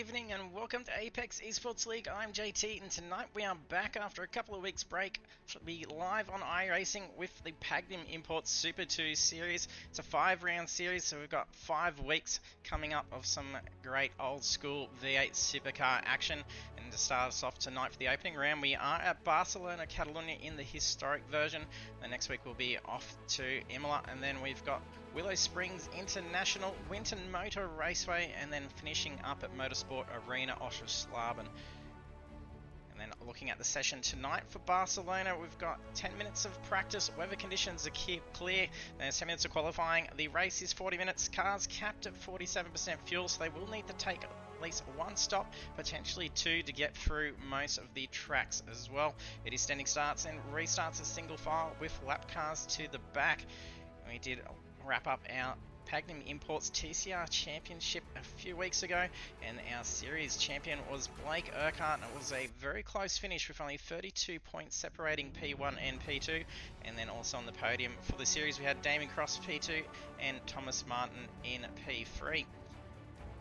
evening and welcome to Apex Esports League. I'm JT and tonight we are back after a couple of weeks break to be live on iRacing with the Pagnian Imports Super 2 series. It's a 5-round series, so we've got 5 weeks coming up of some great old school V8 supercar action. And to start us off tonight for the opening round, we are at Barcelona-Catalunya in the historic version. The next week we'll be off to Imola, and then we've got Willow Springs International, Winton Motor Raceway, and then finishing up at Motorsport Arena Oscherslaben. And then looking at the session tonight for Barcelona, we've got 10 minutes of practice. Weather conditions are clear. There's 10 minutes of qualifying. The race is 40 minutes. Cars capped at 47% fuel, so they will need to take at least one stop, potentially 2, to get through most of the tracks as well. It is standing starts and restarts a single file with lap cars to the back. We did wrap up our Pagnian Imports TCR Championship a few weeks ago, and our series champion was Blake Urquhart. It was a very close finish with only 32 points separating P1 and P2, and then also on the podium for the series we had Damien Cross P2 and Thomas Martin in P3.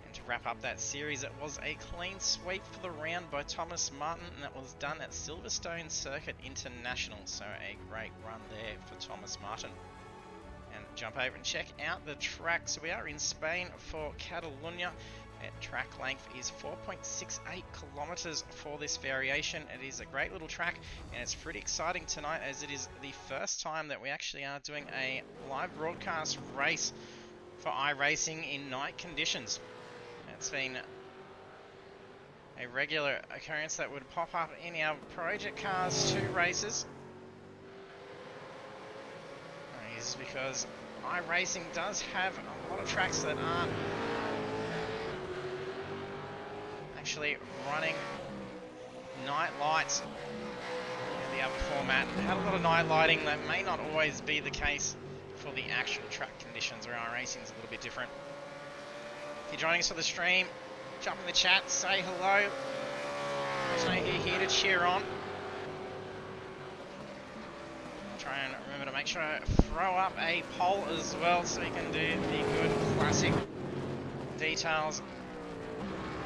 And to wrap up that series, it was a clean sweep for the round by Thomas Martin, and that was done at Silverstone Circuit International, so a great run there for Thomas Martin. And jump over and check out the track. So we are in Spain for Catalunya. Track length is 4.68 kilometers for this variation. It is a great little track, and it's pretty exciting tonight as it is the first time that we actually are doing a live broadcast race for iRacing in night conditions. It's been a regular occurrence that would pop up in our Project Cars 2 races. Is because iRacing does have a lot of tracks that aren't actually running night lights in the other format. It had a lot of night lighting that may not always be the case for the actual track conditions, where iRacing is a little bit different. If you're joining us for the stream, jump in the chat, say hello. There's no here to cheer on. Try and remember to make sure I throw up a poll as well, so we can do the good classic details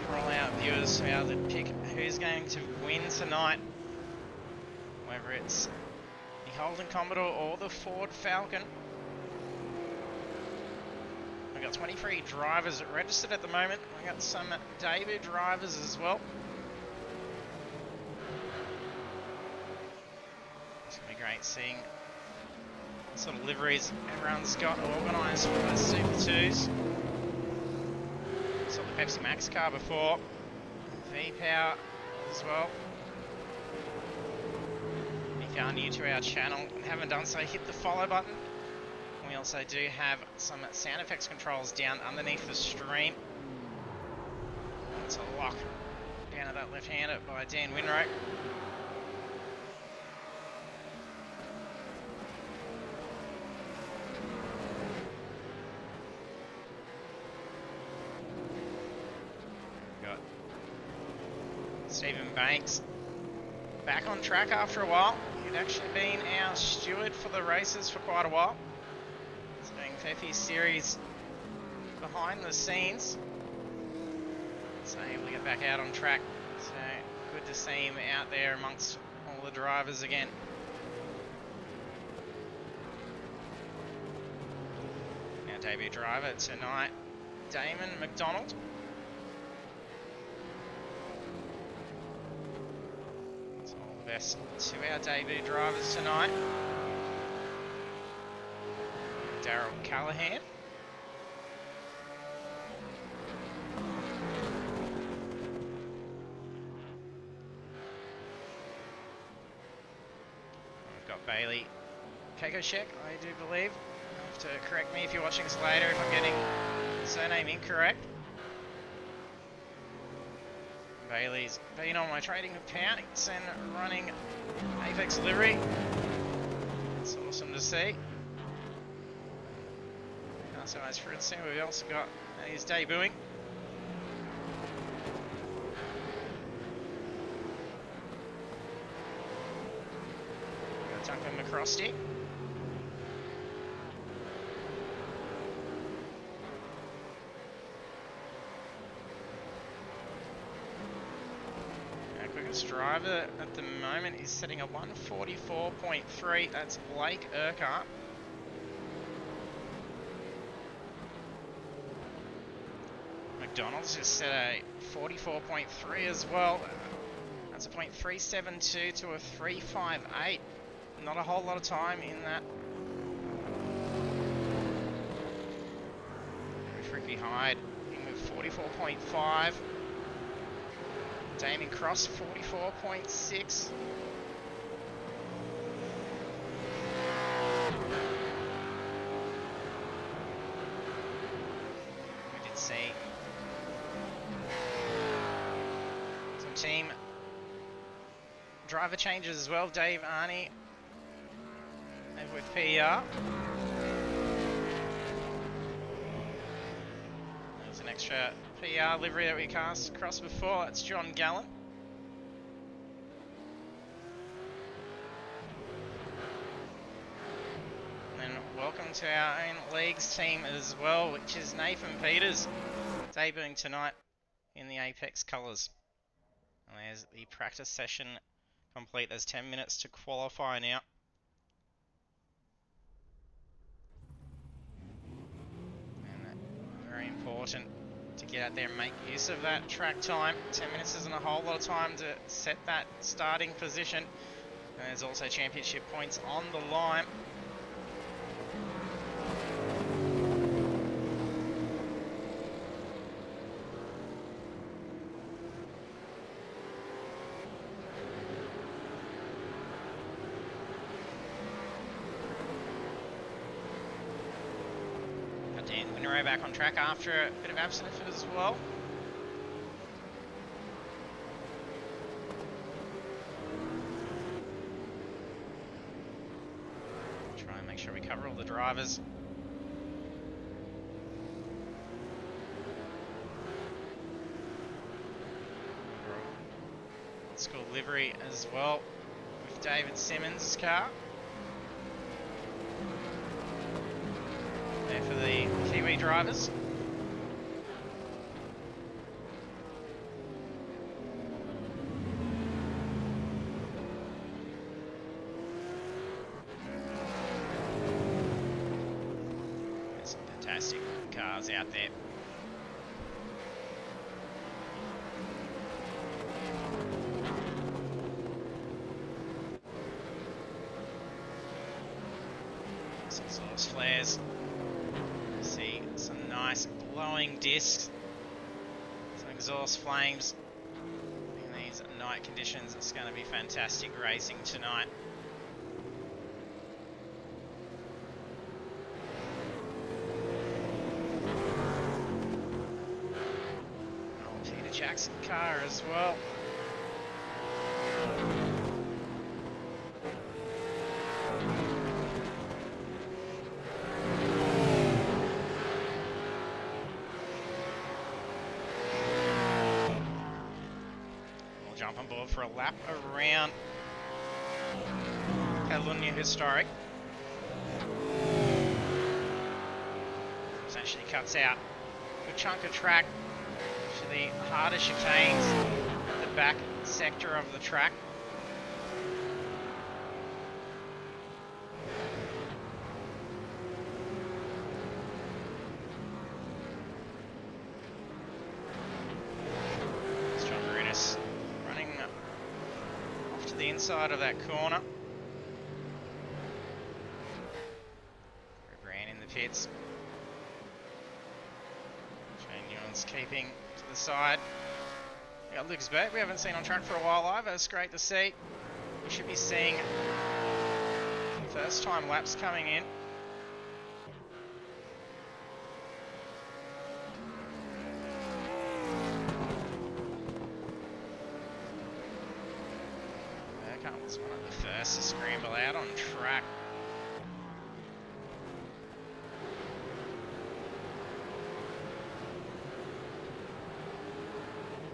for all our viewers to be able to pick who's going to win tonight, whether it's the Holden Commodore or the Ford Falcon. We've got 23 drivers registered at the moment. We've got some debut drivers as well. Great seeing what sort of liveries everyone's got organised for the Super 2s. Saw the Pepsi Max car before, V-Power as well. If you are new to our channel and haven't done so, hit the follow button. We also do have some sound effects controls down underneath the stream. It's a lock down at that left-hander by Dan Winrow. Stephen Banks back on track after a while. He'd actually been our steward for the races for quite a while. He's doing Pepe's series behind the scenes, so able to get back out on track. So good to see him out there amongst all the drivers again. Our debut driver tonight, Damon McDonald. Best to our debut drivers tonight. Daryl Callahan. We've got Bailey Kekoshek, I do believe. You'll have to correct me if you're watching this later if I'm getting the surname incorrect. Bailey's been on my trading accounts and running Apex livery. It's awesome to see. So as for instance, we've also got he's debuting. Got Duncan McCrosty. eSports driver at the moment is setting a 1:44.3. That's Blake Urquhart. McDonald's just set a 44.3 as well. That's a .372 to a 358. Not a whole lot of time in that. Ricky Hyde in with 44.5. Damien Cross 44.6. We did see some team driver changes as well. Dave Arney over with PR. There's an extra PR livery that we cast across before. That's John Gallant. And welcome to our own leagues team as well, which is Nathan Peters, debuting tonight in the Apex colours. And there's the practice session complete. There's 10 minutes to qualify now. And very important to get out there and make use of that track time. 10 minutes isn't a whole lot of time to set that starting position. And there's also championship points on the line. Dan Winero back on track after a bit of absence as well. Try and make sure we cover all the drivers. Old school livery as well with David Simmons' car. There for the Kiwi drivers. There's some fantastic cars out there. Some exhaust flares. See some nice glowing discs, some exhaust flames in these night conditions. It's going to be fantastic racing tonight. Oh, Peter Jackson car as well. Jump on board for a lap around Catalunya Historic. Essentially cuts out a good chunk of track to the harder chicanes at the back sector of the track. The inside of that corner. Ran in the pits. Shane Ewan's keeping to the side. We got Lucas Burt, we haven't seen on track for a while either. It's great to see. We should be seeing first time laps coming in. Was one of the first to scramble out on track.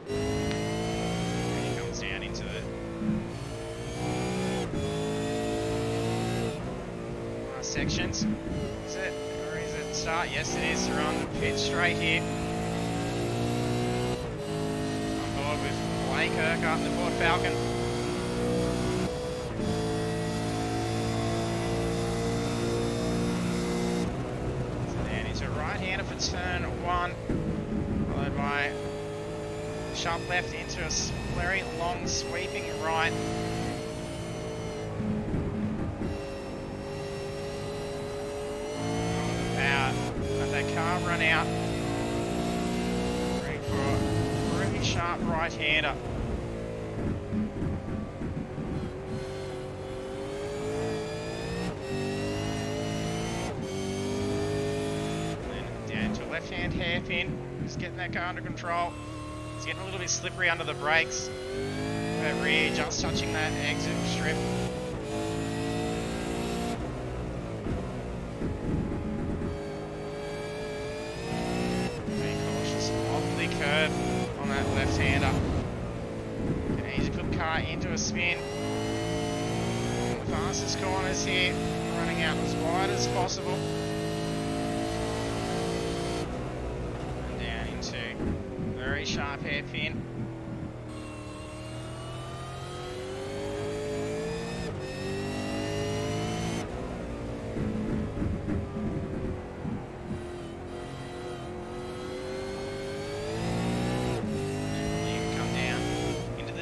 And he comes down into the last sections. Is it? Or is it start? Yes, it is. We're on the pit straight here. On board with take Urquhart in the Ford Falcon. So then into right-hander for turn 1, followed by sharp left into a very long sweeping right. Let that car run out. Ready for a really sharp right-hander. And then down to a left-hand hairpin. Just getting that car under control. It's getting a little bit slippery under the brakes. That rear just touching that exit strip. Curve on that left-hander. Can easily put the car into a spin. Fastest corners here, running out as wide as possible. And down into very sharp hairpin.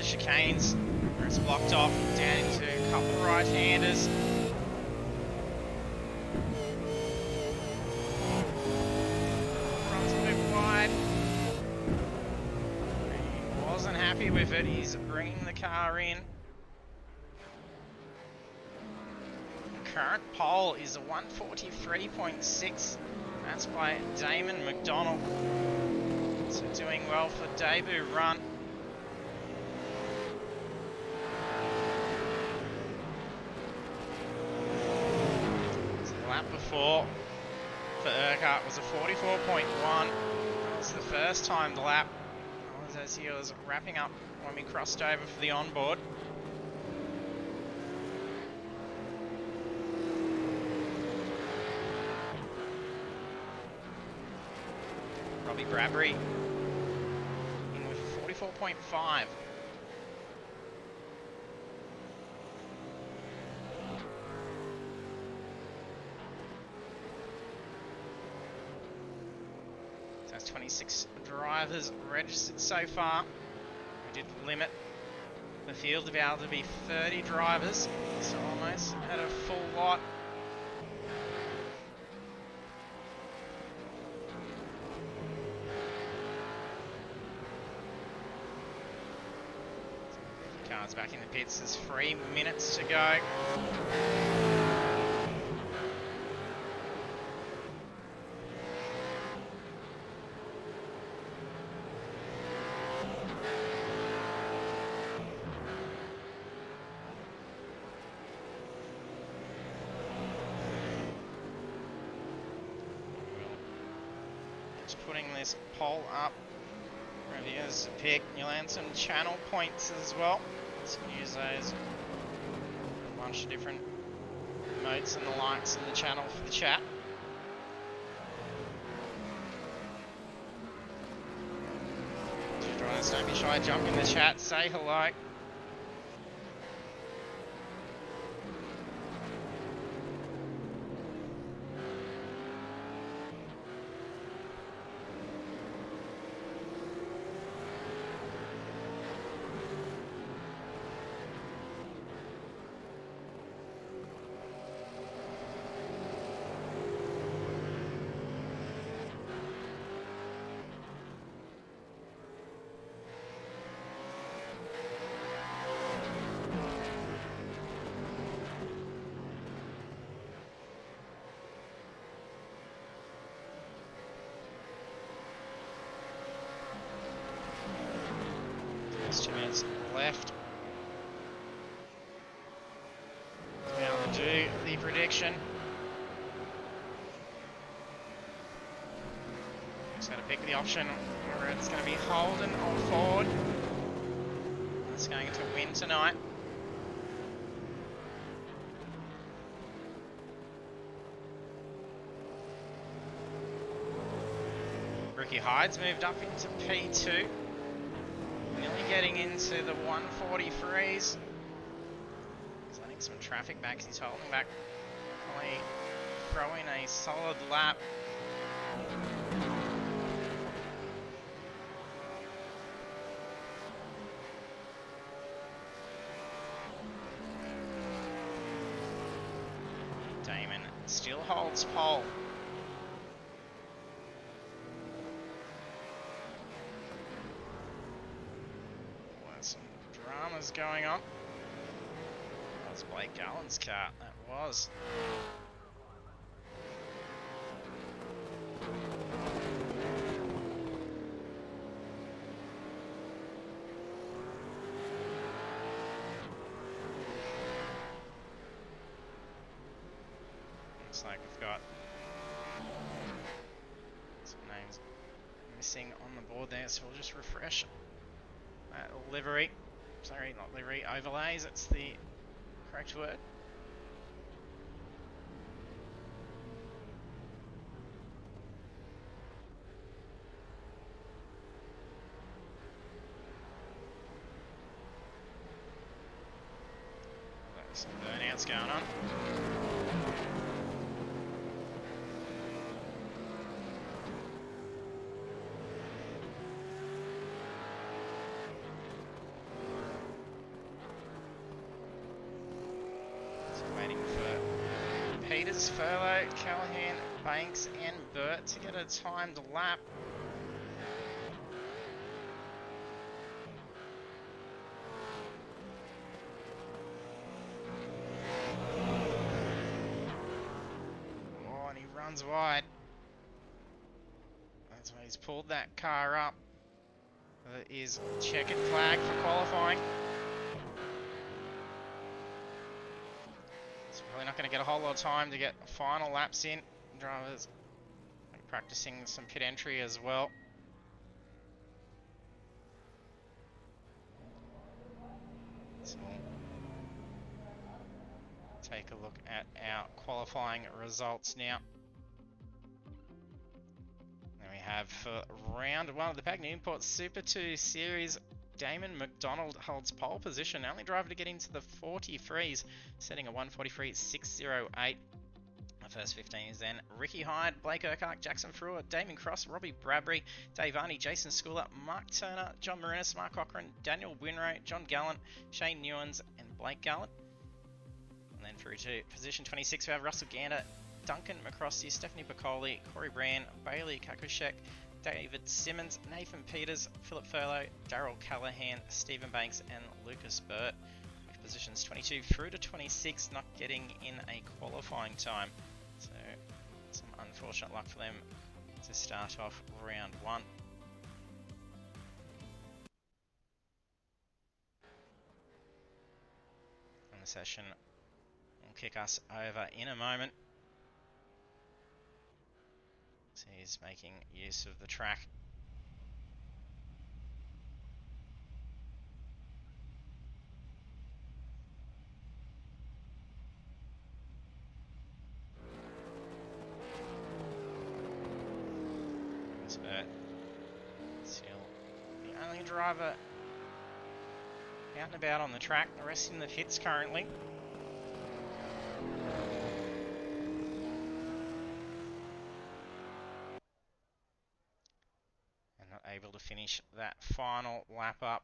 Chicanes where it's blocked off, down into a couple of right-handers. Runs a bit wide. He wasn't happy with it. He's bringing the car in. The current pole is a 143.6. That's by Damon McDonald. So doing well for debut run. Before for Urquhart was a 44.1. That was the first time the lap. That was as he was wrapping up when we crossed over for the onboard. Robbie Bradbury in with 44.5. That's 26 drivers registered so far. We did limit the field to be able to be 30 drivers, so almost at a full lot. Cars back in the pits, there's 3 minutes to go. Putting this poll up. Reviewers pick. You'll earn some channel points as well. So use those. A bunch of different emotes and the likes in the channel for the chat. If you join us, don't be shy. Jump in the chat. Say hello. Just 2 minutes left to be able to do the prediction. Just got to pick the option whether it's going to be Holden or Ford. That's going to win tonight. Ricky Hyde's moved up into P2. Nearly getting into the 143s. He's letting some traffic back. He's holding back. Probably throwing a solid lap. Damon still holds pole. There's some dramas going on. That was Blake Gallen's car. That was. Looks like we've got some names missing on the board there, so we'll just refresh that livery. Sorry, not livery, overlays, that's the correct word. There's some burnouts going on. Peters, Furlow, Callahan, Banks and Burt to get a timed lap. Oh, and he runs wide. That's why he's pulled that car up. That is checkered flag for qualifying. Probably not going to get a whole lot of time to get final laps in. Drivers practicing some pit entry as well. So we'll take a look at our qualifying results now. Then we have for round one of the Pagnian Imports Super 2 Series, Damon McDonald holds pole position, only driver to get into the 43s, setting a 1:43.608. The first 15 is then Ricky Hyde, Blake Urquhart, Jackson Frewer, Damien Cross, Robbie Bradbury, Dave Arney, Jason Schooler, Mark Turner, John Marinis, Mark Cochran, Daniel Winrow, John Gallant, Shane Newens, and Blake Gallant. And then through to position 26, we have Russell Gander, Duncan McCroskey, Stephanie Piccoli, Corey Brand, Bailey Kakushek, David Simmons, Nathan Peters, Philip Furlow, Darryl Callahan, Stephen Banks, and Lucas Burt. With positions 22 through to 26 not getting in a qualifying time. So some unfortunate luck for them to start off round one. And the session will kick us over in a moment. So he's making use of the track. Still the only driver out and about on the track, the rest in the pits currently. And not able to finish that final lap up.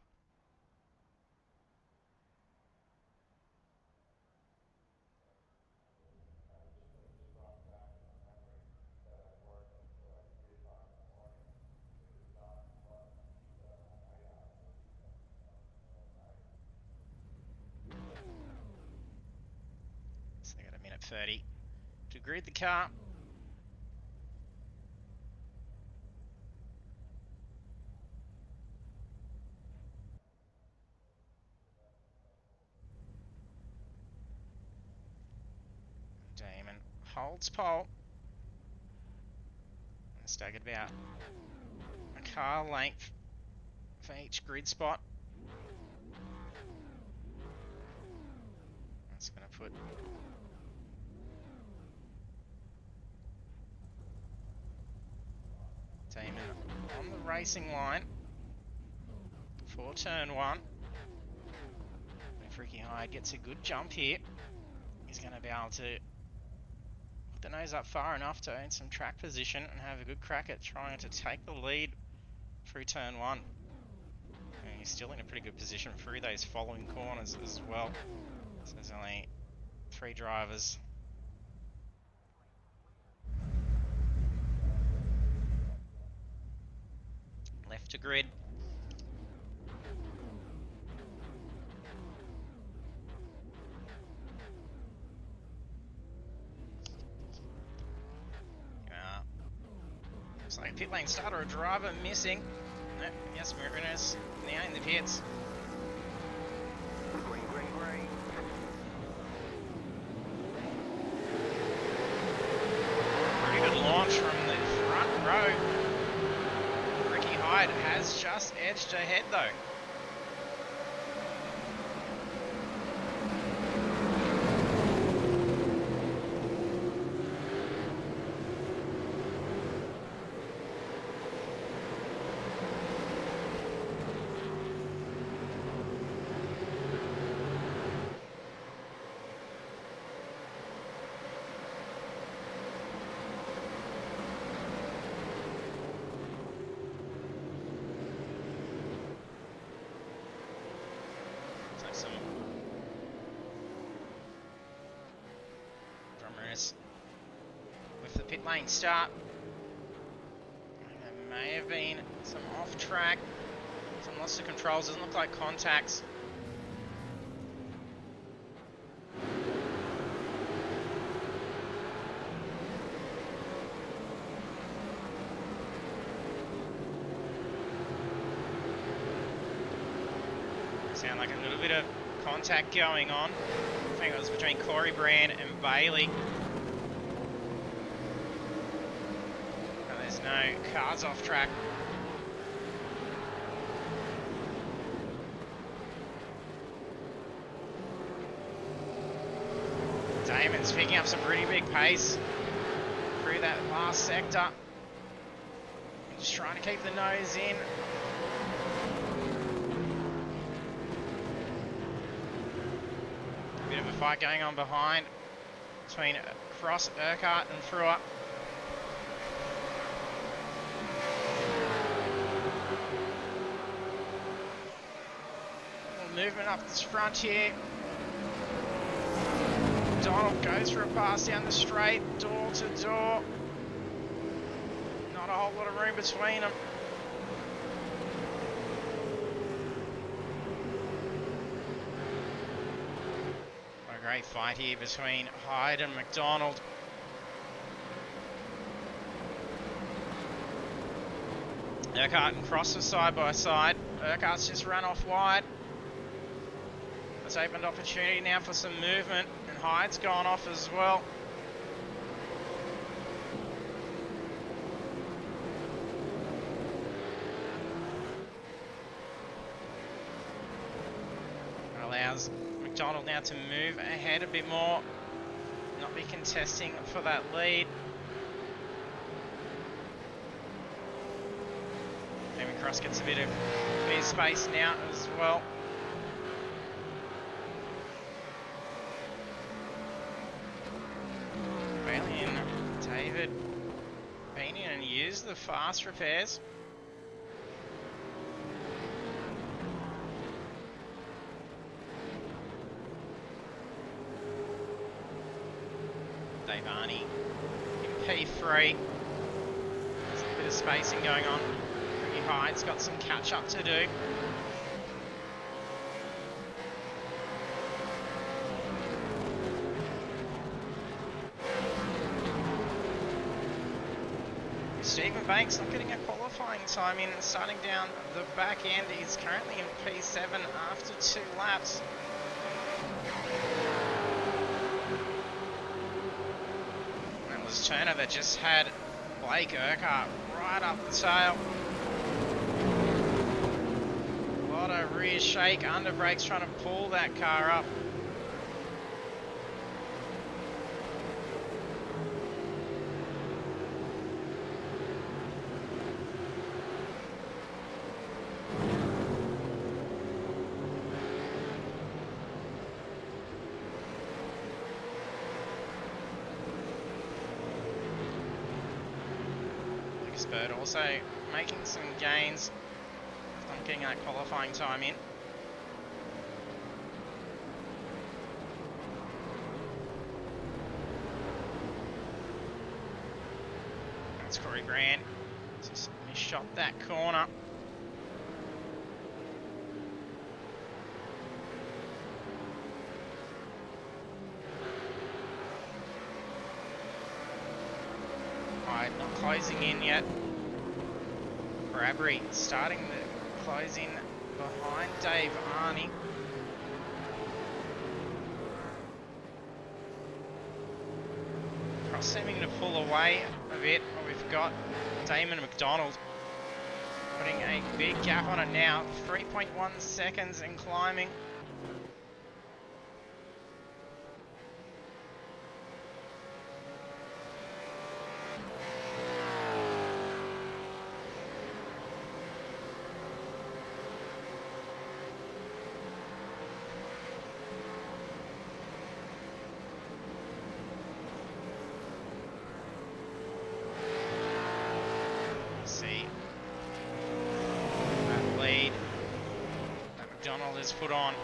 So they got a minute 30 to grid the car. Damon holds pole. And staggered about a car length for each grid spot. That's going to put Damon on the racing line for turn 1. If Ricky Hyde gets a good jump here, he's going to be able to put the nose up far enough to earn some track position and have a good crack at trying to take the lead through turn 1. And he's still in a pretty good position through those following corners as well. So there's only 3 drivers. Left to grid. Looks like a pit lane starter, a driver missing. No, yes, Mariners now in the pits. Green, green, green. Pretty good launch from the front row. Ricky Hyde has just edged ahead though. Some drummers with the pit lane start. There may have been some off track, some loss of controls. Doesn't look like contacts. Sound like a little bit of contact going on. I think it was between Corey Brand and Bailey. And there's no cars off track. Damon's picking up some pretty big pace through that last sector. Just trying to keep the nose in. Bit of a fight going on behind between Cross, Urquhart and Frewer. Movement up this front here. Donald goes for a pass down the straight, door to door. Not a whole lot of room between them. Great fight here between Hyde and McDonald. Urquhart and Cross are side by side. Urquhart's just run off wide. It's opened opportunity now for some movement, and Hyde's gone off as well. That allows McDonald now to move ahead a bit more, not be contesting for that lead. Damon Cross gets a bit of space now as well. Bailey and David Pagnian and use the fast repairs. Davani in P3. There's a bit of spacing going on. Ricky Hyde's got some catch up to do. Stephen Banks not getting a qualifying time in, starting down the back end. He's currently in P7 after 2 laps. And it was Turner that just had Blake Urquhart right up the tail. A lot of rear shake, under brakes trying to pull that car up. Bird also making some gains on getting that qualifying time in. That's Corey Brand. Just misshot that corner. Alright, not closing in yet. Bradbury starting to close in behind Dave Arney. Cross seeming to pull away a bit. We've got Damon McDonald putting a big gap on it now. 3.1 seconds and climbing. McDonald is put on.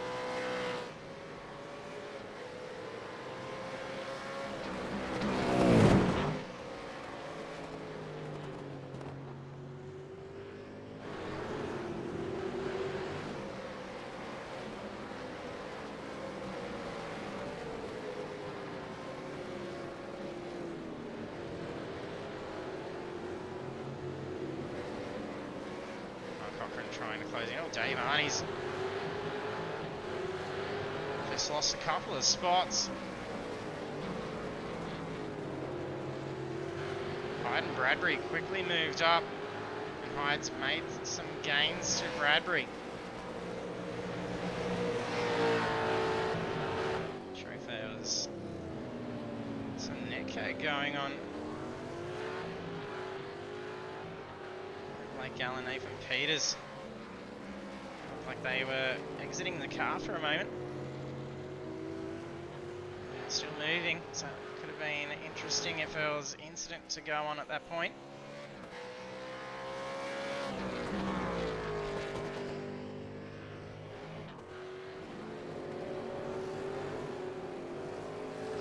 Cochran trying to close in. Oh, Dave Arney's just lost a couple of spots. Hyde and Bradbury quickly moved up, and Hyde's made some gains to Bradbury. Sure if there was some netcode going on. Like Gallen, Nathan Peters. Looked like they were exiting the car for a moment. Still moving, so it could have been interesting if there was incident to go on at that point.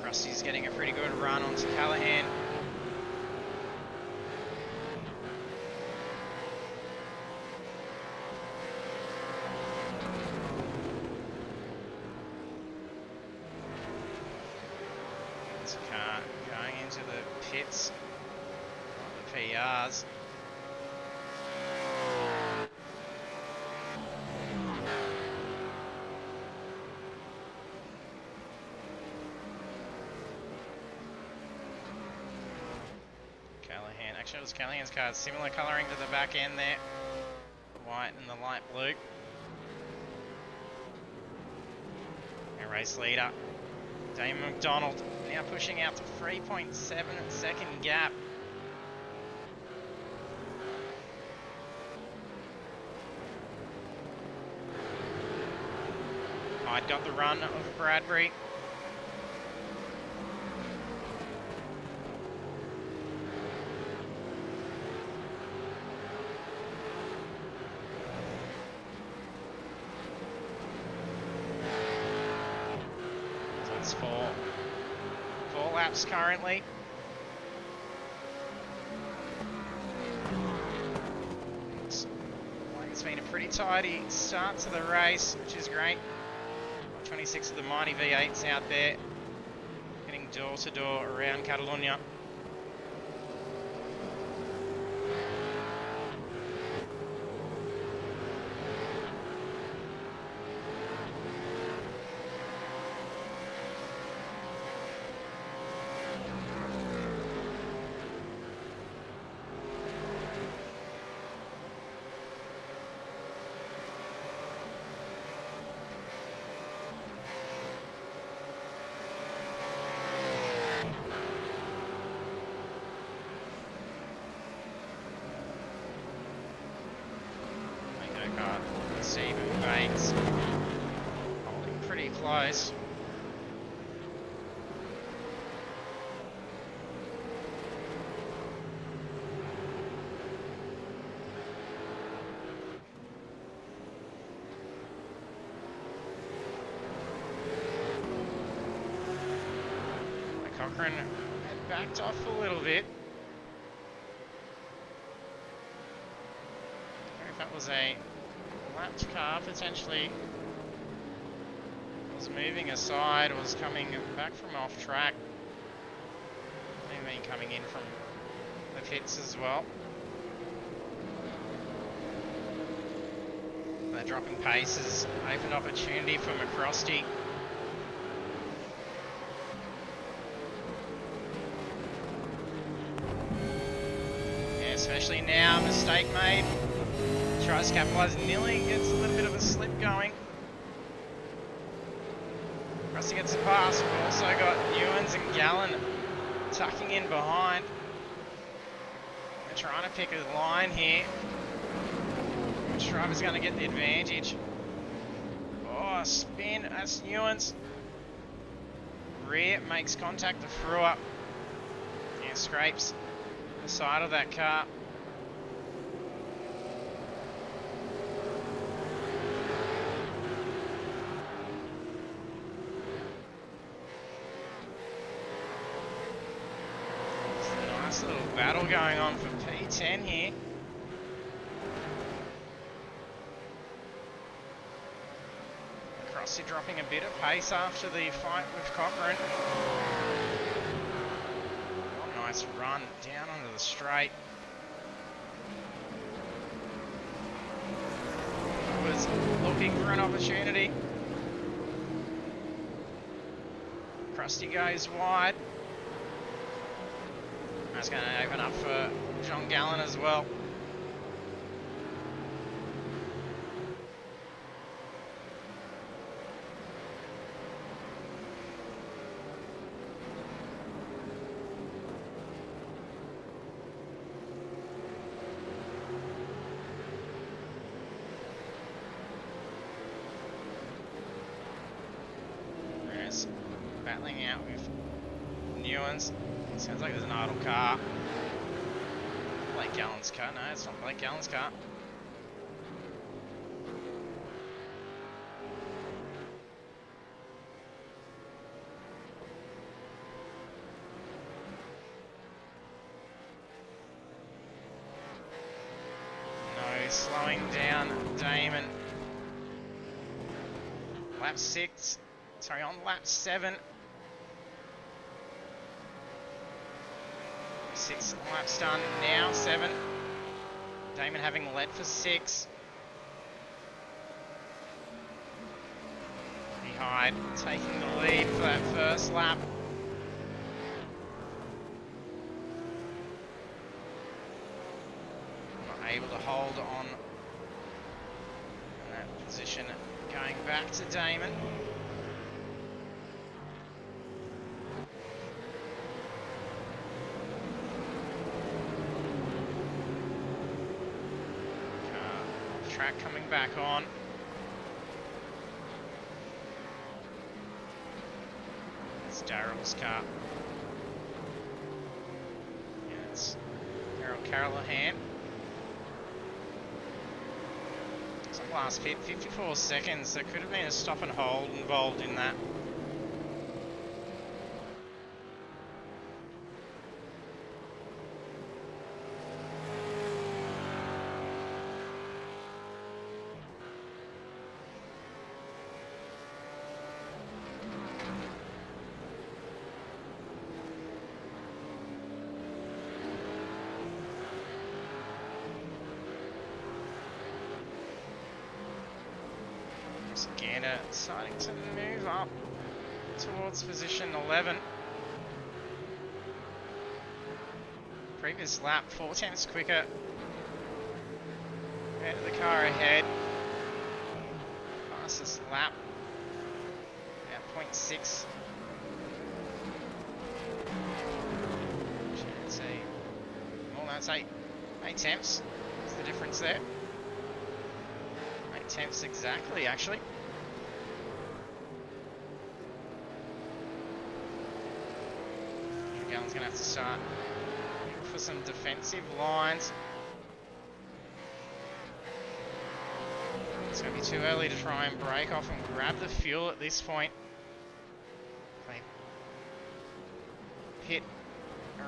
Krusty's getting a pretty good run onto Callahan. Car going into the pits, not the PRs. Callahan, actually it was Callahan's car, similar colouring to the back end there, the white and the light blue. Our race leader, Damon McDonald, now pushing out to 3.7 second gap. Hyde got the run of Bradbury. So it's four laps currently. Looks like it's been a pretty tidy start to the race, which is great. 26 of the mighty V8s out there, getting door to door around Catalunya. Stephen Bates holding pretty close. Cochrane had backed off a little bit. If that was a lapped car, potentially was moving aside, was coming back from off track. Maybe coming in from the pits as well. They're dropping paces, open opportunity for McCrosty. Yeah, especially now, mistake made. Tries to capitalise, nearly gets a little bit of a slip going. McCrosty gets the pass. We've also got Newens and Gallen tucking in behind. They're trying to pick a line here. Which driver's going to get the advantage? Oh, spin. That's Newens. Rear makes contact to Frewer. Yeah, scrapes the side of that car. Nice little battle going on for P10 here. Crossy dropping a bit of pace after the fight with Cochrane. Oh, nice run down onto the straight. Was looking for an opportunity. Crusty goes wide. That's going to open up for John Gallen as well. There's battling out with Newens. Sounds like there's an idle car. Blake Gallen's car. No, it's not Blake Gallen's car. No, slowing down Damon. Lap 6. Sorry, on lap 7. 6 laps done now, 7. Damon having led for 6. Hyde taking the lead for that first lap. Not able to hold on in that position. Going back to Damon. Track coming back on. It's Darrell's car. Yeah, it's Darrell Callahan. So last pit, 54 seconds. There could have been a stop and hold involved in that. Gander starting to move up towards position 11. Previous lap, 4 tenths quicker. Out of the car ahead. Fastest lap, about 0.6. Let's see. Well, that's 8 tenths. What's the difference there? 8 tenths exactly, actually. Gallen's going to have to start for some defensive lines. It's going to be too early to try and break off and grab the fuel at this point.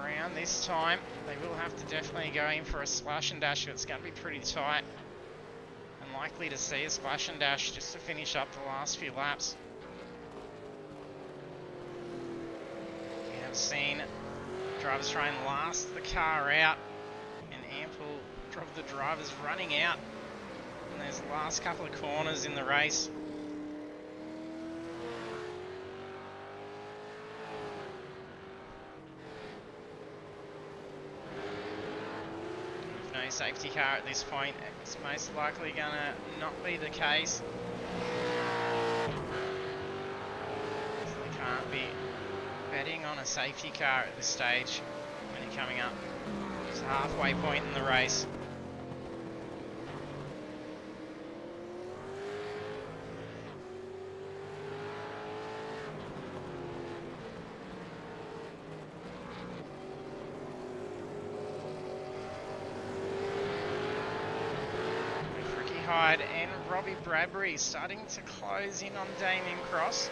around this time. They will have to definitely go in for a splash and dash. It's going to be pretty tight. And likely to see a splash and dash just to finish up the last few laps. We have seen drivers try and last the car out. And ample of the drivers running out. And there's the last couple of corners in the race. No safety car at this point. It's most likely gonna not be the case. So they can't be betting on a safety car at this stage when you're coming up. It's a halfway point in the race. And Robbie Bradbury starting to close in on Damien Cross.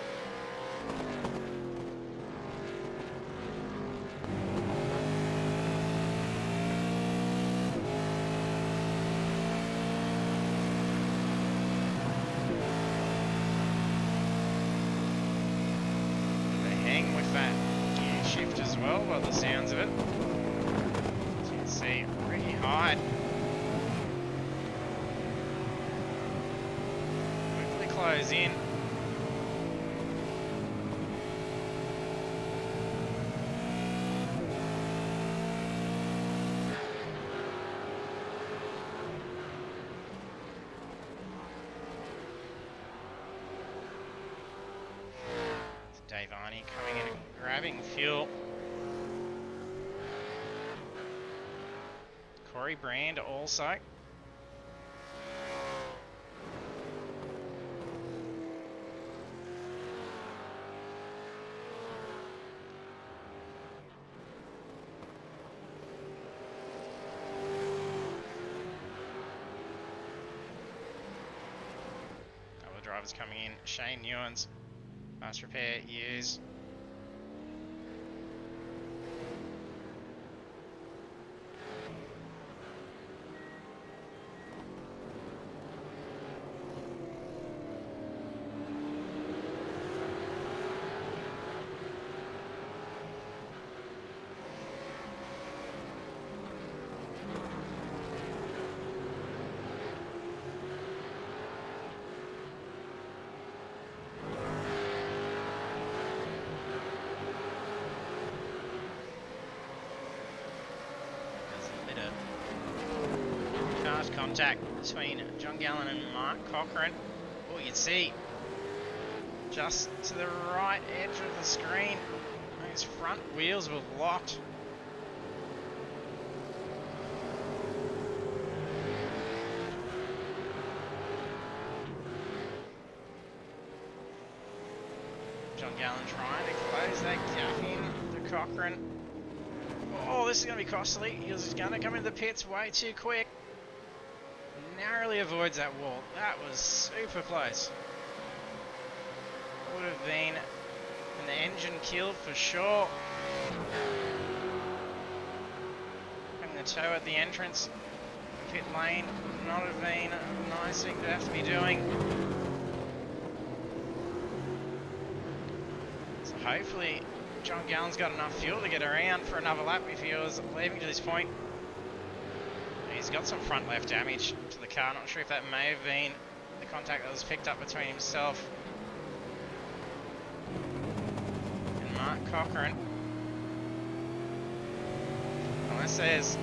They hang with that gear shift as well by the sounds of it. As you can see, Ricky Hyde close in. Dave Arney coming in and grabbing fuel. Corey Brand also. Drivers coming in. Shane Newens, fast repair, use. Contact between John Gallen and Mark Cochran. Oh, you can see just to the right edge of the screen, those front wheels were locked. John Gallen trying to close that gap in to Cochran. Oh, this is going to be costly. He's going to come into the pits way too quick. Narrowly avoids that wall. That was super close. Would have been an engine kill for sure. Having the tow at the entrance, pit lane, would not have been a nice thing to have to be doing. So hopefully John Gallen's got enough fuel to get around for another lap if he was leaving to this point. He's got some front left damage to the car. Not sure if that may have been the contact that was picked up between himself and Mark Cochran. Unless there's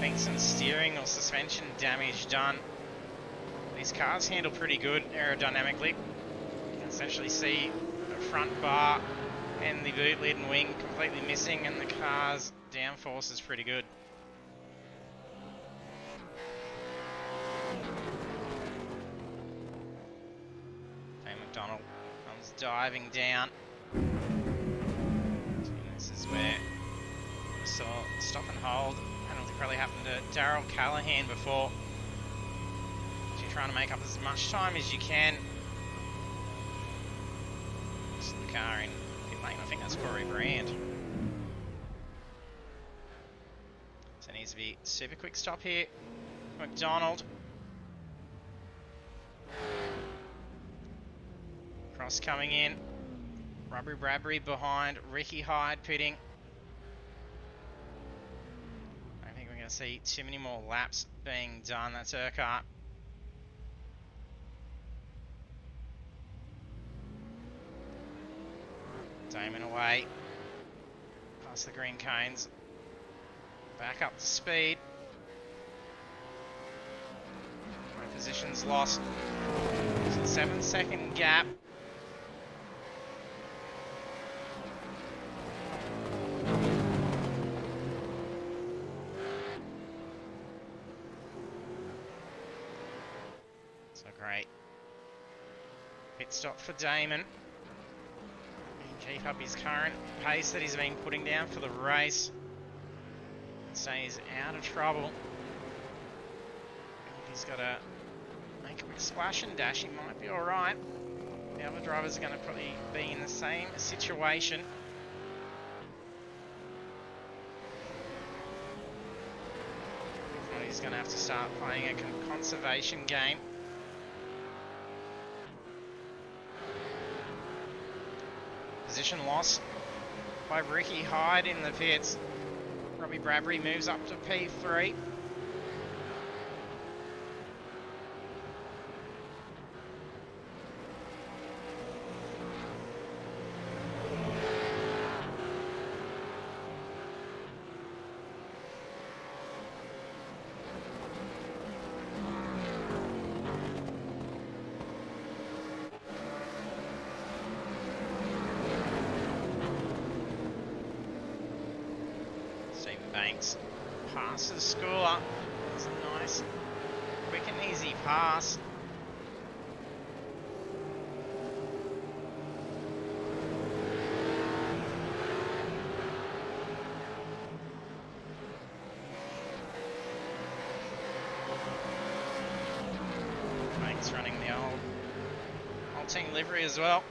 been some steering or suspension damage done. These cars handle pretty good aerodynamically. You can essentially see the front bar and the boot lid and wing completely missing, and the car's downforce is pretty good. McDonald comes diving down. This is where we saw stop and hold. I don't think it probably happened to Darryl Callahan before. So you're trying to make up as much time as you can. This is the car in pit lane. I think that's Corey Brand. to be super quick stop here. McDonald. Cross coming in. Rubbery Bradbury behind. Ricky Hyde pitting. I don't think we're going to see too many more laps being done. That's Urquhart. Damon away. Past the green cones. Back up to speed. No positions lost. It's a 7-second gap. So great. Pit stop for Damon. Keep up his current pace that he's been putting down for the race. So he's out of trouble. If he's got to make a quick splash and dash, he might be alright. The other drivers are going to probably be in the same situation. If not, he's going to have to start playing a conservation game. Position loss by Ricky Hyde in the pits. Robbie Bradbury moves up to P3. Banks passes Schooler. It's a nice, quick and easy pass. Banks running the old team livery as well.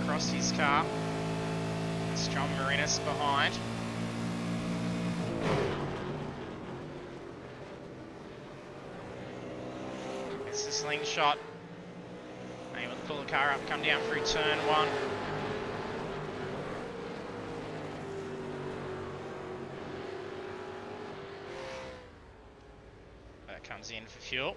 Across his car. It's John Marinas behind. It's the slingshot. Able to pull the car up, come down through turn 1. That comes in for fuel.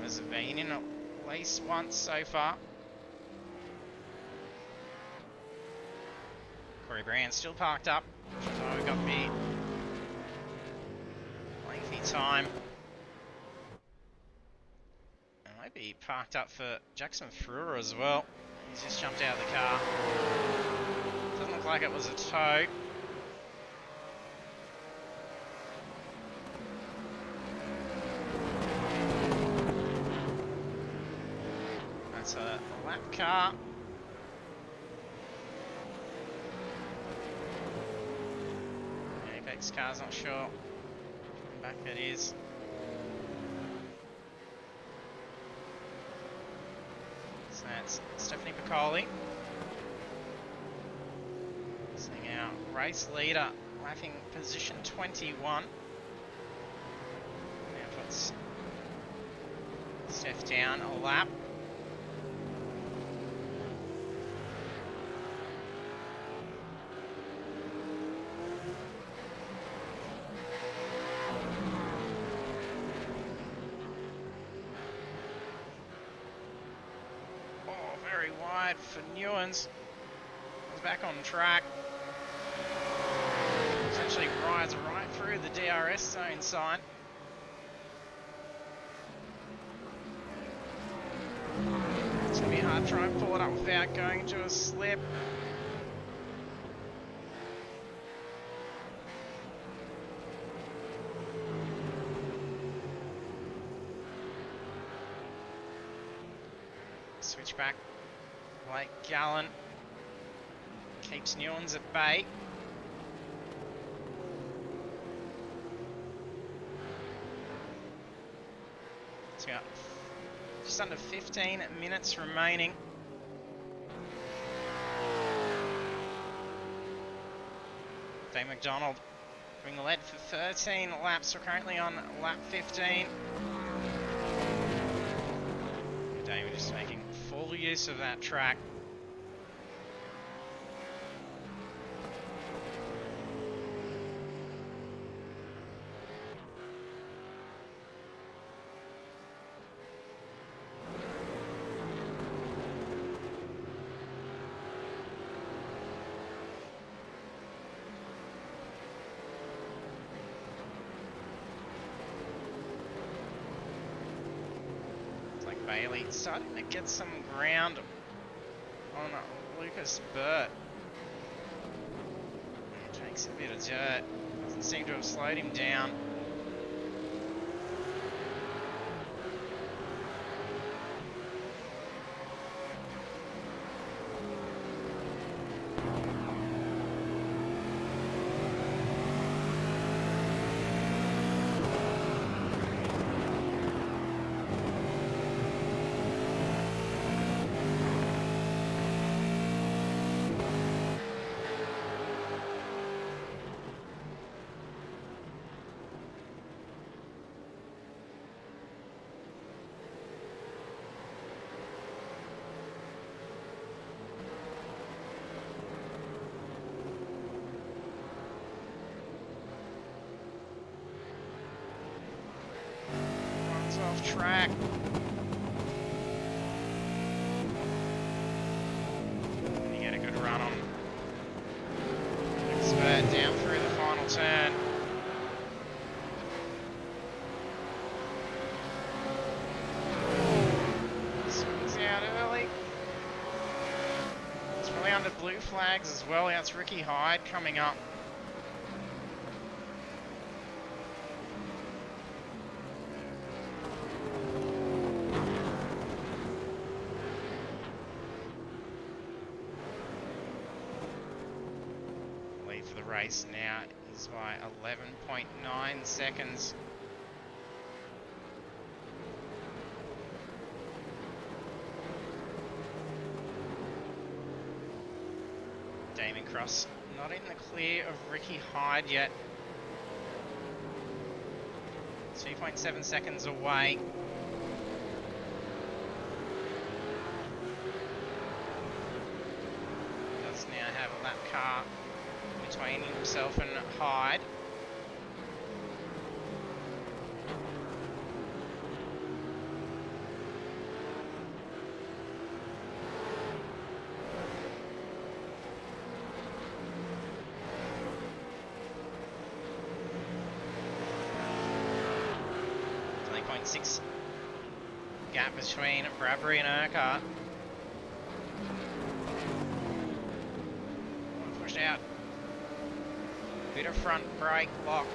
Have been in at least once so far. Corey Brand still parked up. So we've got the lengthy time. And might be parked up for Jackson Frewer as well. He's just jumped out of the car. Doesn't look like it was a tow. It's a lap car. Apex car's not sure. Back it is. So that's Stephanie Piccoli. Seeing our race leader lapping position 21. Now puts Steph down a lap. For Newens, was back on track. Essentially rides right through the DRS zone sign. It's going to be hard to try and pull it up without going into a slip. Switch back. Blake Gallen keeps Newlands at bay. So got just under 15 minutes remaining. Dave McDonald doing the lead for 13 laps. We're currently on lap 15. Dave just making full use of that track. Bailey starting to get some ground on Lucas Burt. He takes a bit of dirt. Doesn't seem to have slowed him down. Off track. You get a good run on Expert down through the final turn. Swings out early. It's probably under blue flags as well. That's Ricky Hyde coming up. For the race now is by 11.9 seconds. Damon Cross not in the clear of Ricky Hyde yet. 2.7 seconds away. Does now have a lap car between himself and Hyde. .6 gap between Bradbury and Urquhart. Pushed out. Bit of front brake lock.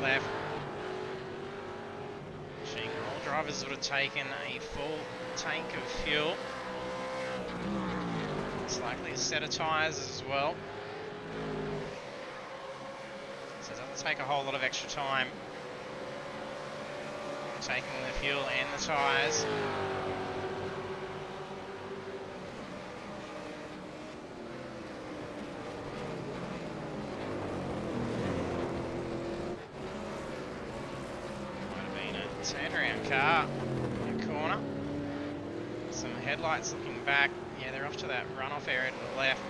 Left. Wishing all drivers would have taken a full tank of fuel. It's likely a set of tyres as well. So it doesn't take a whole lot of extra time. Taking the fuel and the tyres. Turnaround car in the corner. Some headlights looking back. Yeah, they're off to that runoff area to the left.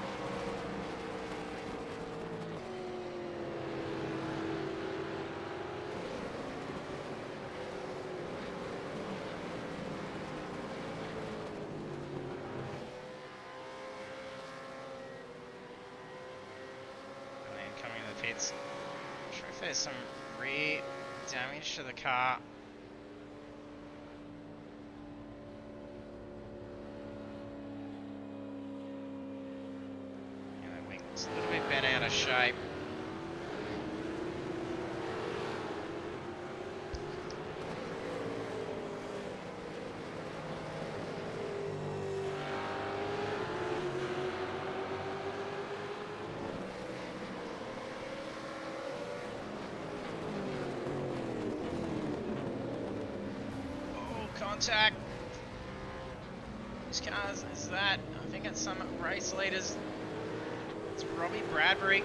pits. Not sure if there's some rear damage to the car. Yeah, that wing looks a little bit bent out of shape. Contact. Whose car is that? I think it's some race leaders. It's Robbie Bradbury.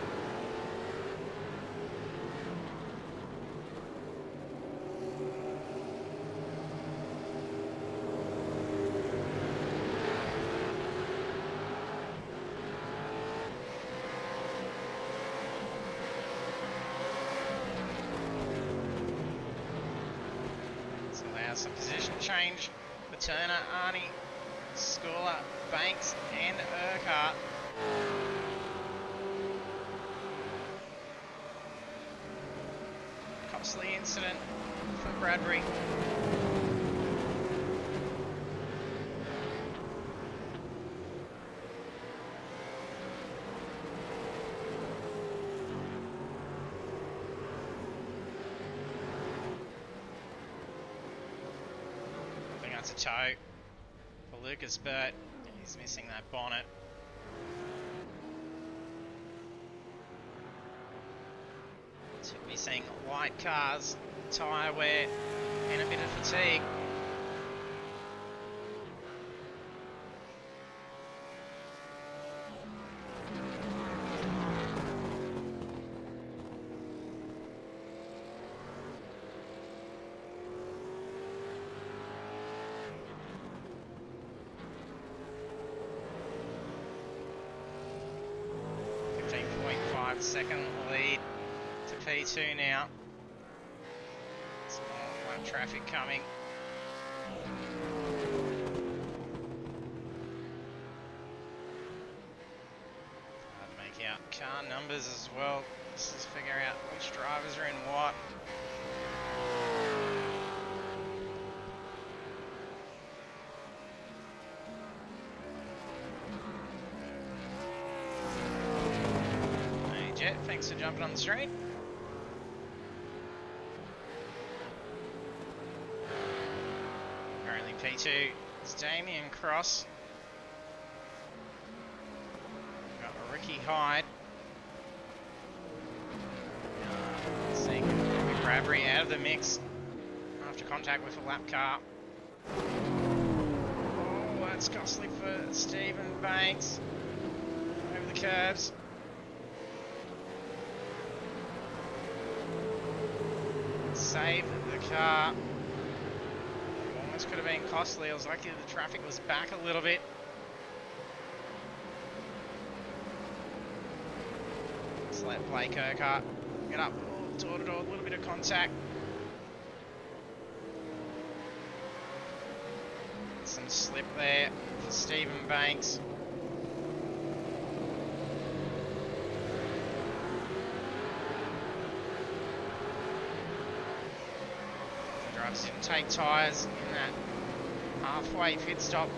Some position change for Turner, Arnie, Scola, Banks and Urquhart. Costly incident for Bradbury. A tow for Lucas Burt. He's missing that bonnet. So we'll be seeing light cars, tyre wear and a bit of fatigue. Second lead to P2 now. Some more lap traffic coming. Hard to make out car numbers as well. Let's just figure out which drivers are in what. Thanks for jumping on the street. Currently P2 is Damien Cross. Got Ricky Hyde. Seeing Robbie Bradbury out of the mix after contact with a lap car. Oh, that's costly for Stephen Banks. Over the curbs. Saved the car. Almost could have been costly. I was lucky the traffic was back a little bit. Let's let Blake Urquhart get up. Door to door, a little bit of contact. Some slip there for Stephen Banks. Didn't take tyres in that halfway pit stop.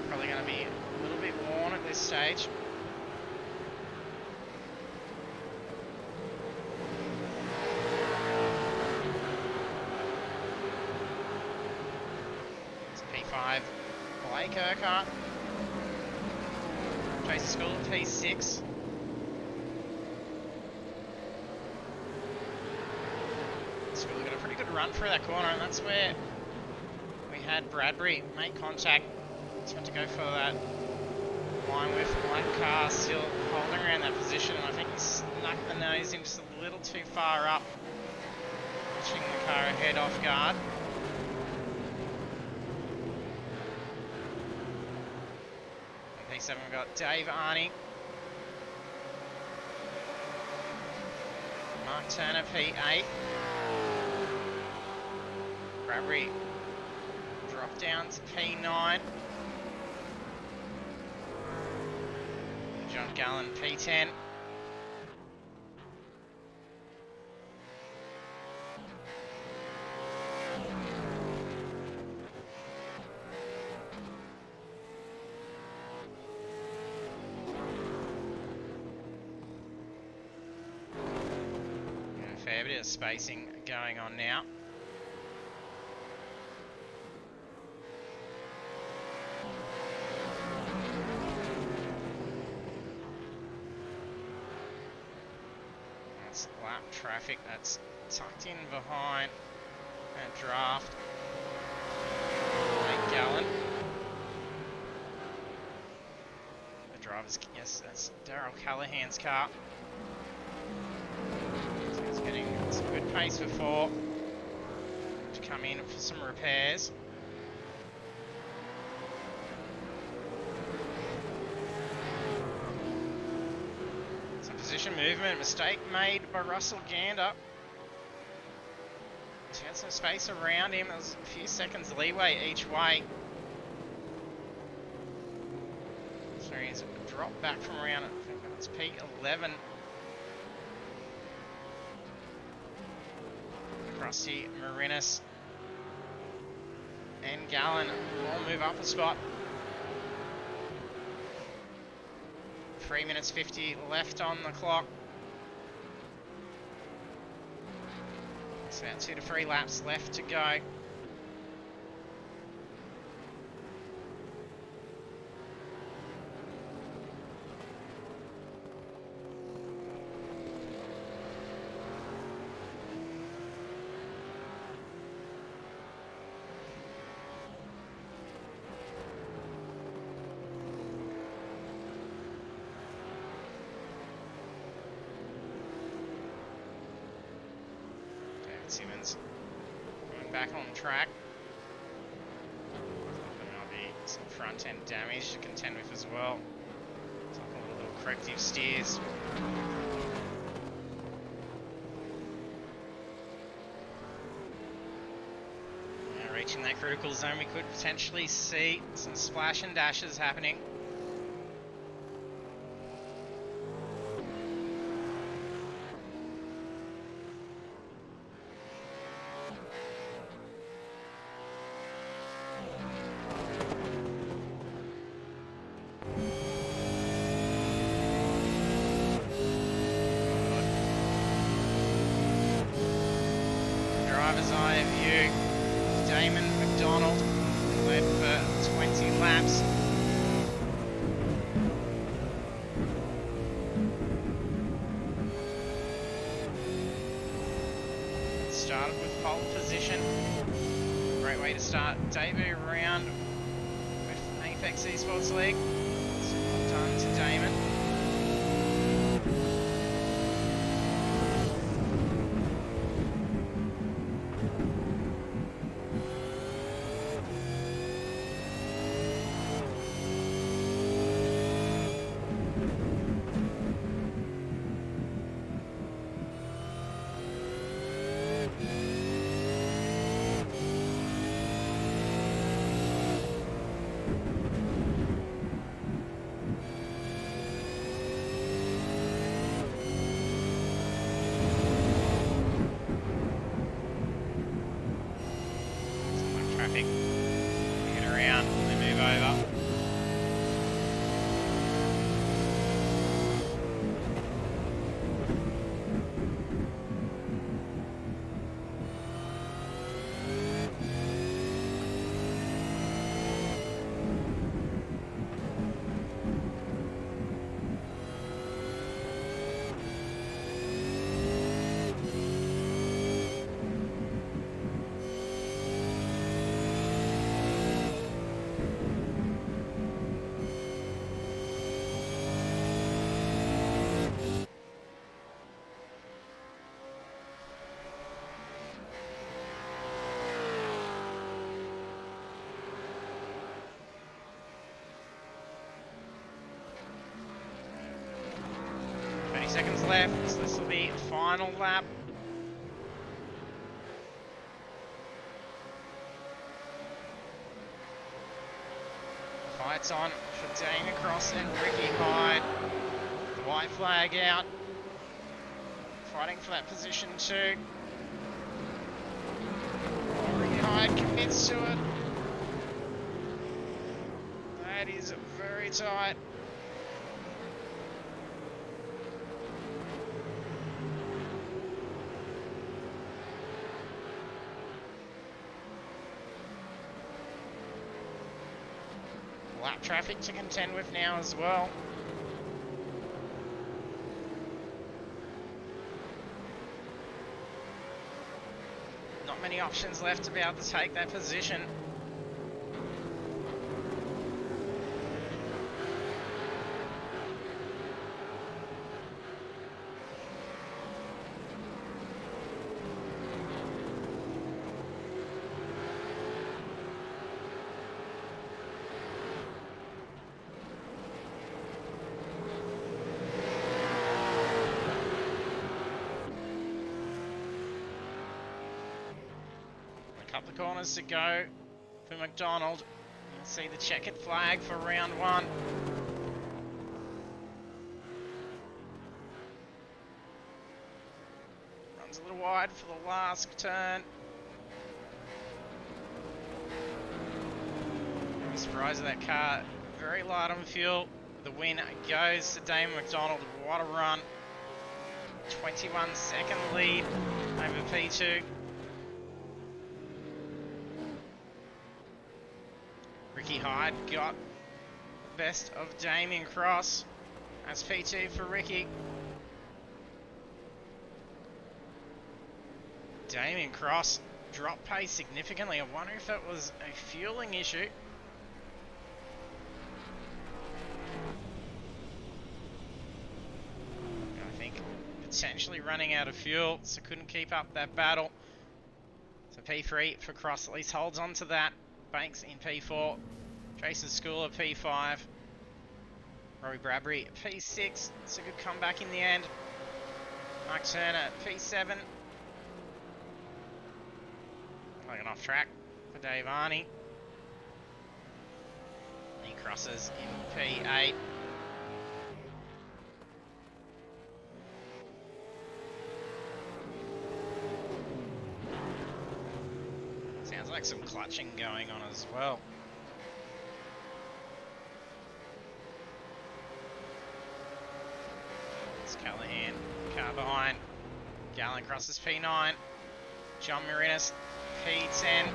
Probably going to be a little bit worn at this stage. It's P5, Blake Urquhart. Tracy School at P6. Run through that corner, and that's where we had Bradbury make contact. He's got to go for that line with black car still holding around that position, and I think he snuck the nose in just a little too far up, pushing the car ahead off guard. On P7 we've got Dave Arnie, Mark Turner P8. Bradbury drop down to P9. John Gallen P10. fair bit of spacing going on now. That's lap traffic that's tucked in behind a draft. A Gallon. The driver's, yes, that's Daryl Callahan's car. So he's getting some good pace for 4 to come in for some repairs. Some position movement, mistake made by Russell Gander. He's got some space around him. There's a few seconds leeway each way. So he's dropped back from around, I think it's P11. Krusty, Marinis, and Gallon all move up a spot. 3 minutes 50 left on the clock. It's about 2 to 3 laps left to go. Simmons coming back on track. There might be some front end damage to contend with as well. It's like a little corrective steers. Now reaching that critical zone, we could potentially see some splash and dashes happening. Driver's eye view, Damon McDonald led for 20 laps. Started with pole position. Great way to start debut round with Apex eSports League. So well done to Damon. Traffic, get around, they move over. Seconds left, so this will be final lap. Fights on for Damon Cross and Ricky Hyde. The white flag out. Fighting for that position too. Ricky Hyde commits to it. That is very tight. lap traffic to contend with now as well. Not many options left to be able to take that position. Couple of corners to go for McDonald. You can see the checkered flag for round 1. Runs a little wide for the last turn. I'm surprised at that car. Very light on fuel. The win goes to Damon McDonald. What a run. 21-second lead over P2. Ricky Hyde got best of Damien Cross. That's P2 for Ricky. Damien Cross dropped pace significantly. I wonder if it was a fueling issue. I think potentially running out of fuel, so couldn't keep up that battle. So P3 for Cross at least holds on to that. Banks in P4, Jason Schooler P5, Robbie Bradbury P6. It's a good comeback in the end. Mark Turner P7. Playing off track for Dave Arney. He crosses in P8. Sounds like some clutching going on as well. It's Callahan, car behind. Gallen crosses P9. John Marinas, P10.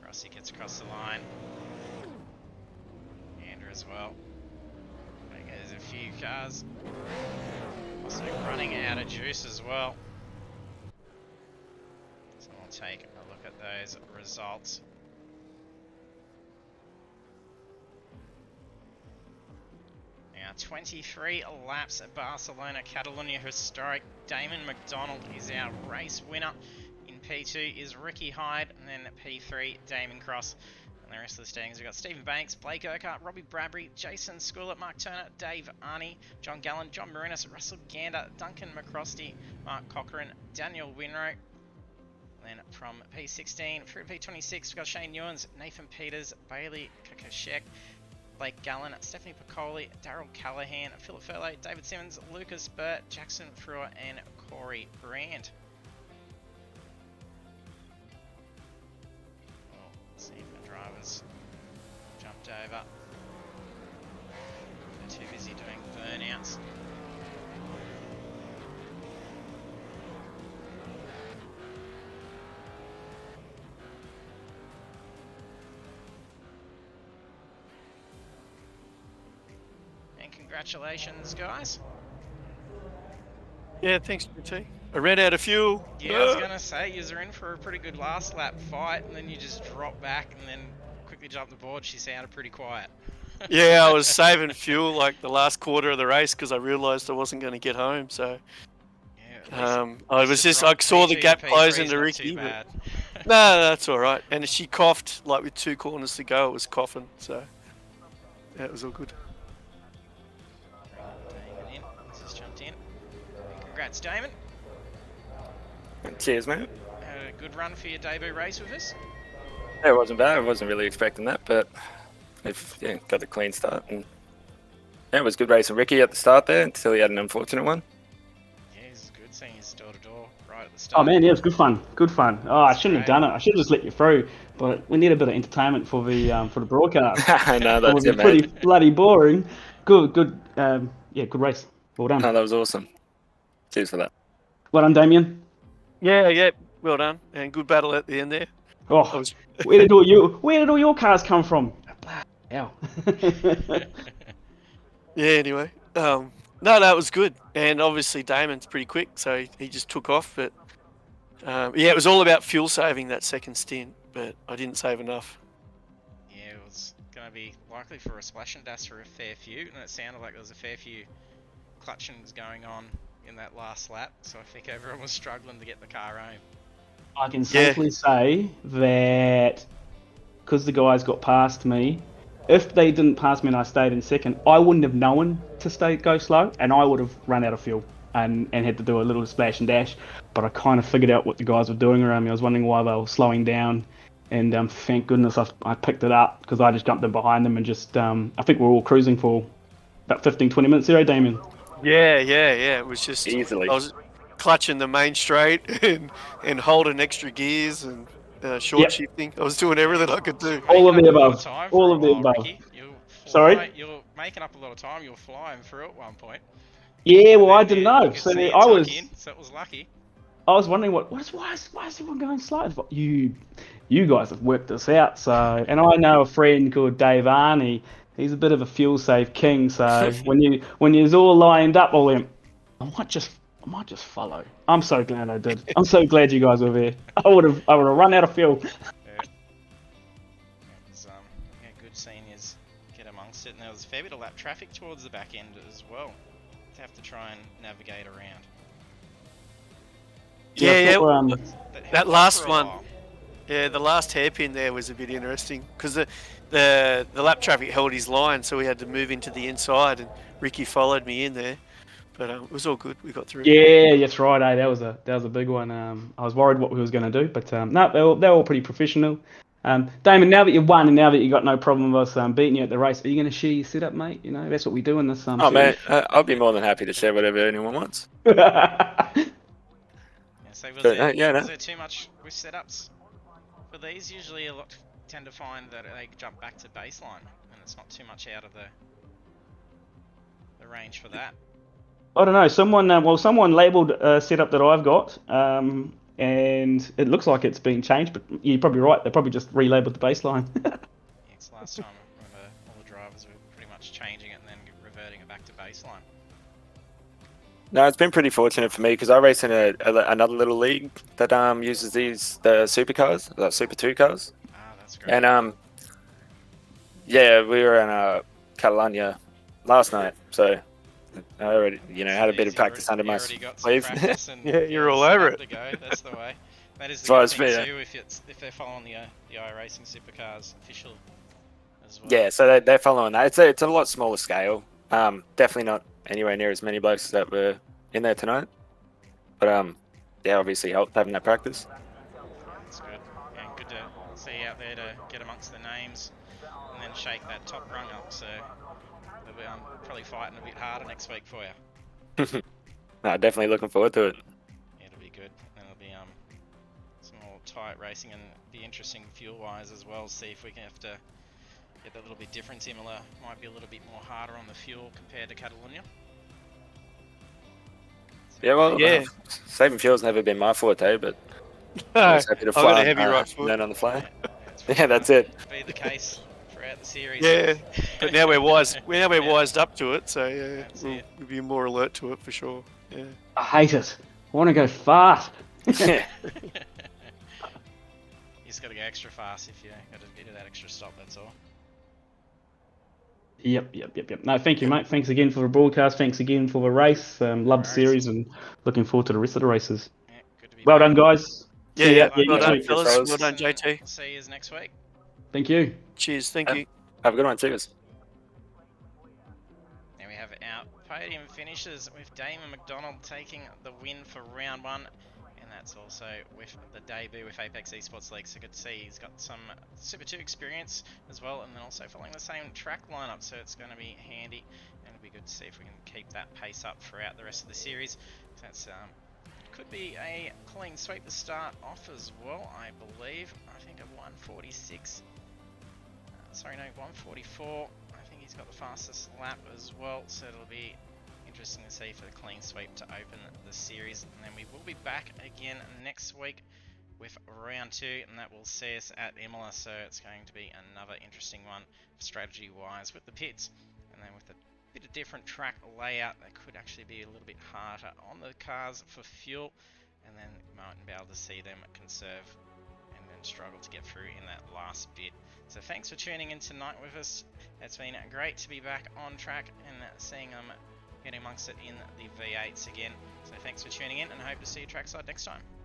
Rossi gets across the line. Andrew as well. I think there's a few cars also running out of juice as well. So we'll take a look at those results. Now 23 laps at Barcelona-Catalunya historic. Damon McDonald is our race winner. In P2 is Ricky Hyde, and then P3 Damon Cross. And the rest of the standings, we've got Stephen Banks, Blake Urquhart, Robbie Bradbury, Jason Schooler, Mark Turner, Dave Arney, John Gallen, John Marinas, Russell Gander, Duncan McCrosty, Mark Cochran, Daniel Winrow. Then from P16 through to P26, we've got Shane Newens, Nathan Peters, Bailey Kakashek, Blake Gallen, Stephanie Piccoli, Daryl Callahan, Philip Furlow, David Simmons, Lucas Burt, Jackson Frewer, and Corey Brand. Well, let's see if the drivers jumped over. They're too busy doing burnouts. Congratulations, guys. Yeah, thanks, JT. I ran out of fuel. Yeah, I was going to say, you're in for a pretty good last lap fight, and then you just drop back and then quickly jump the board. She sounded pretty quiet. Yeah, I was saving fuel like the last quarter of the race because I realised I wasn't going to get home. So yeah, I saw the gap close into Ricky. But no, that's all right. And she coughed like with 2 corners to go. It was coughing. So yeah, it was all good. Congrats, Damon. Cheers, mate. Had a good run for your debut race with us. Yeah, it wasn't bad. I wasn't really expecting that, but got the clean start. And yeah, it was good racing Ricky at the start there until he had an unfortunate one. Yeah, it's good seeing his door-to-door right at the start. Oh man, yeah, it was good fun. Good fun. Oh, I shouldn't have done it. I should have just let you through. But we need a bit of entertainment for the broadcast. I know, that's it, man. Pretty bloody boring. Good race. Well done. Oh, that was awesome. Cheers for that. Well done, Damien. Yeah, well done, and good battle at the end there. Oh, where did all your cars come from? Hell. Yeah. Anyway, no, it was good, and obviously Damon's pretty quick, so he just took off. But yeah, it was all about fuel saving that second stint, but I didn't save enough. Yeah, it was going to be likely for a splash and dash for a fair few, and it sounded like there was a fair few clutchings going on in that last lap, so I think everyone was struggling to get the car home. I can safely say that because the guys got past me, if they didn't pass me and I stayed in second, I wouldn't have known to go slow, and I would have run out of fuel and had to do a little splash and dash. But I kind of figured out what the guys were doing around me. I was wondering why they were slowing down, and thank goodness I picked it up because I just jumped in behind them and just I think we're all cruising for about 15-20 minutes there, Damien. Yeah. It was just Easily. I was clutching the main straight and holding extra gears and short shifting. I was doing everything I could do. All of the above. All of the above. Sorry? You're making up a lot of time. You were flying through at one point. Yeah, well, I didn't know. So so it was lucky. I was wondering why is everyone going slow? You guys have worked this out. So, and I know a friend called Dave Arney. He's a bit of a fuel save king. So when you're all lined up, I went, I might just follow. I'm so glad I did. I'm so glad you guys were there. I would have run out of fuel. Yeah. It was good seeing you get amongst it, and there was a fair bit of lap traffic towards the back end as well. To have to try and navigate around. Yeah. That last one. Yeah, the last hairpin there was a bit interesting because the lap traffic held his line, so we had to move into the inside, and Ricky followed me in there. But it was all good. We got through. Yeah, that's right. That was a big one. I was worried what we was going to do, but no, they're all pretty professional. Damon, now that you've won and now that you got no problem with us beating you at the race, are you going to share your setup, mate? You know, that's what we do in this. Oh, man, I'll be more than happy to share whatever anyone wants. So was there too much with setups for these? Usually, tend to find that they jump back to baseline, and it's not too much out of the range for that. I don't know. Someone labelled a setup that I've got, and it looks like it's been changed. But you're probably right. They probably just relabeled the baseline. Yes, last time I remember all the drivers were pretty much changing it and then reverting it back to baseline. No, it's been pretty fortunate for me because I race in another little league that uses the supercars, the Super2 cars. Ah, that's great. And yeah, we were in Catalunya last night, so I already had a bit of practice under my sleeve. Yeah, you're all over it. To go. That's the way. That is the good thing too. If they're following the iRacing supercars official as well. Yeah, so they're following that. It's a lot smaller scale. Definitely not anywhere near as many blokes that were in there tonight. But yeah, obviously helped having that practice. That's good. And good to see you out there to get amongst the names and then shake that top rung up. So they'll be probably fighting a bit harder next week for you. No, definitely looking forward to it. Yeah, it'll be good. And it'll be some more tight racing and be interesting fuel-wise as well. See if we can have to get that little bit different. Imola might be a little bit more harder on the fuel compared to Catalunya. Yeah, well, saving fuel's never been my forte, but I was happy to I've fly got a heavy right foot. learn on the fly. Yeah, that's it. Be the case throughout the series. Yeah, but now we're wise. We're wised up to it, so yeah, we'll be more alert to it for sure. Yeah. I hate it. I want to go fast. Yeah. You just got to go extra fast if you got to do that extra stop. That's all. Yep. No, thank you, mate. Thanks again for the broadcast. Thanks again for the race. Love the series and looking forward to the rest of the races. Yeah, good to be Well back. done, guys. Yeah, See well ya. done, fellas. Well done, JT. See you next week. Thank you. Cheers. Thank you. Have a good one, cheers. Now we have our podium finishes with Damon McDonald taking the win for round one. And that's also with the debut with Apex Esports League. So good to see he's got some Super2 experience as well, and then also following the same track lineup. So it's going to be handy, and it'll be good to see if we can keep that pace up throughout the rest of the series. That's could be a clean sweep to start off as well, I believe. I think a 146. Sorry, no, 144. I think he's got the fastest lap as well. So it'll be interesting to see for the clean sweep to open the series, and then we will be back again next week with round 2, and that will see us at Imola, so it's going to be another interesting one strategy wise with the pits, and then with a bit of different track layout that could actually be a little bit harder on the cars for fuel, and then you mightn't be able to see them conserve and then struggle to get through in that last bit. So thanks for tuning in tonight with us. It's been great to be back on track and seeing them getting amongst it in the V8s again. So thanks for tuning in, and I hope to see you trackside next time.